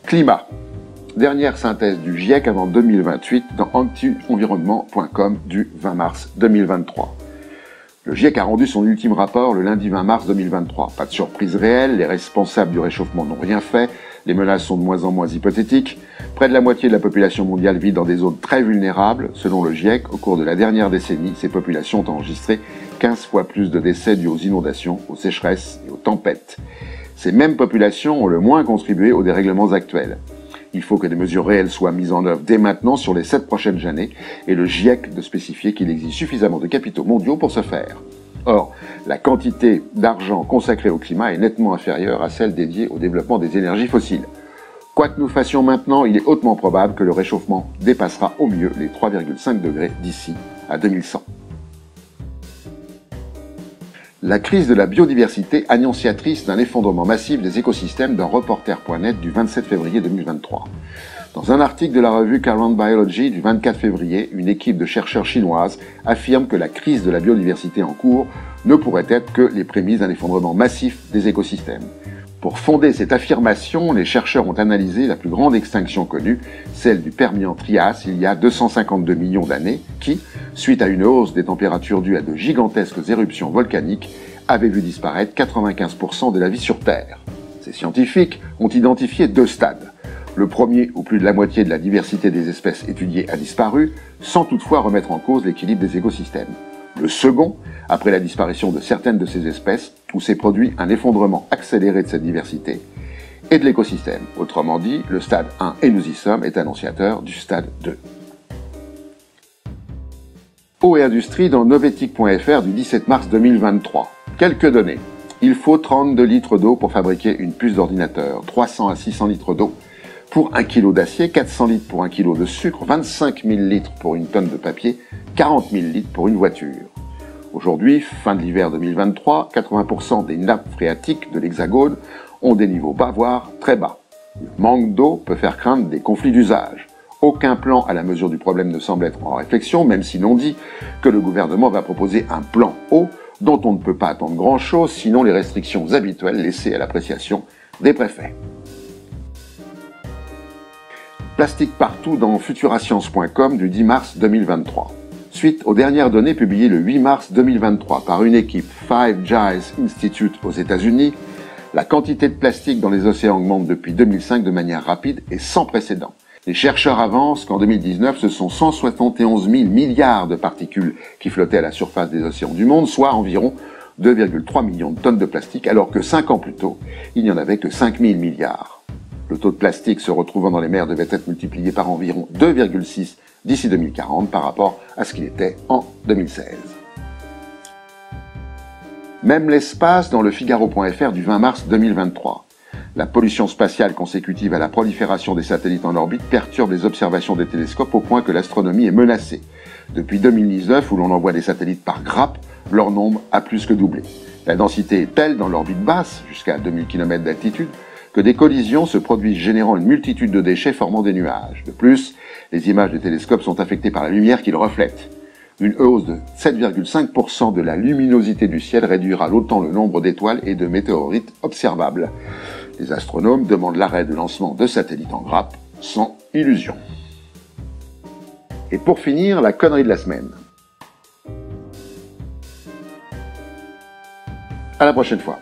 Climat. Dernière synthèse du GIEC avant 2028 dans anti-environnement.com du 20 mars 2023. Le GIEC a rendu son ultime rapport le lundi 20 mars 2023. Pas de surprise réelle, les responsables du réchauffement n'ont rien fait, les menaces sont de moins en moins hypothétiques. Près de la moitié de la population mondiale vit dans des zones très vulnérables. Selon le GIEC, au cours de la dernière décennie, ces populations ont enregistré 15 fois plus de décès dus aux inondations, aux sécheresses et aux tempêtes. Ces mêmes populations ont le moins contribué aux dérèglements actuels. Il faut que des mesures réelles soient mises en œuvre dès maintenant sur les 7 prochaines années et le GIEC de spécifier qu'il existe suffisamment de capitaux mondiaux pour ce faire. Or, la quantité d'argent consacrée au climat est nettement inférieure à celle dédiée au développement des énergies fossiles. Quoi que nous fassions maintenant, il est hautement probable que le réchauffement dépassera au mieux les 3,5 degrés d'ici à 2100. La crise de la biodiversité annonciatrice d'un effondrement massif des écosystèmes dans Reporter.net du 27 février 2023. Dans un article de la revue Current Biology du 24 février, une équipe de chercheurs chinoises affirme que la crise de la biodiversité en cours ne pourrait être que les prémices d'un effondrement massif des écosystèmes. Pour fonder cette affirmation, les chercheurs ont analysé la plus grande extinction connue, celle du Permien-Trias, il y a 252 millions d'années, qui, suite à une hausse des températures due à de gigantesques éruptions volcaniques, avait vu disparaître 95% de la vie sur Terre. Ces scientifiques ont identifié 2 stades. Le premier, où plus de la moitié de la diversité des espèces étudiées a disparu, sans toutefois remettre en cause l'équilibre des écosystèmes. Le second, après la disparition de certaines de ces espèces, où s'est produit un effondrement accéléré de cette diversité et de l'écosystème. Autrement dit, le stade 1, et nous y sommes, est annonciateur du stade 2. Eau et industrie dans Novetic.fr du 17 mars 2023. Quelques données. Il faut 32 litres d'eau pour fabriquer une puce d'ordinateur, 300 à 600 litres d'eau pour 1 kg d'acier, 400 litres pour 1 kg de sucre, 25 000 litres pour une tonne de papier, 40 000 litres pour une voiture. Aujourd'hui, fin de l'hiver 2023, 80% des nappes phréatiques de l'Hexagone ont des niveaux bas, voire très bas. Le manque d'eau peut faire craindre des conflits d'usage. Aucun plan à la mesure du problème ne semble être en réflexion, même si l'on dit que le gouvernement va proposer un plan eau dont on ne peut pas attendre grand-chose, sinon les restrictions habituelles laissées à l'appréciation des préfets. Plastique partout dans futurascience.com du 10 mars 2023. Suite aux dernières données publiées le 8 mars 2023 par une équipe Five Giants Institute aux États-Unis, la quantité de plastique dans les océans augmente depuis 2005 de manière rapide et sans précédent. Les chercheurs avancent qu'en 2019, ce sont 171 000 milliards de particules qui flottaient à la surface des océans du monde, soit environ 2,3 millions de tonnes de plastique, alors que 5 ans plus tôt, il n'y en avait que 5 000 milliards. Le taux de plastique se retrouvant dans les mers devait être multiplié par environ 2,6 d'ici 2040 par rapport à ce qu'il était en 2016. Même l'espace dans le Figaro.fr du 20 mars 2023. La pollution spatiale consécutive à la prolifération des satellites en orbite perturbe les observations des télescopes au point que l'astronomie est menacée. Depuis 2019, où l'on envoie des satellites par grappe, leur nombre a plus que doublé. La densité est telle dans l'orbite basse, jusqu'à 2000 km d'altitude, que des collisions se produisent générant une multitude de déchets formant des nuages. De plus, les images des télescopes sont affectées par la lumière qu'ils reflètent. Une hausse de 7,5% de la luminosité du ciel réduira d'autant le nombre d'étoiles et de météorites observables. Les astronomes demandent l'arrêt de lancement de satellites en grappe, sans illusion. Et pour finir, la connerie de la semaine. À la prochaine fois.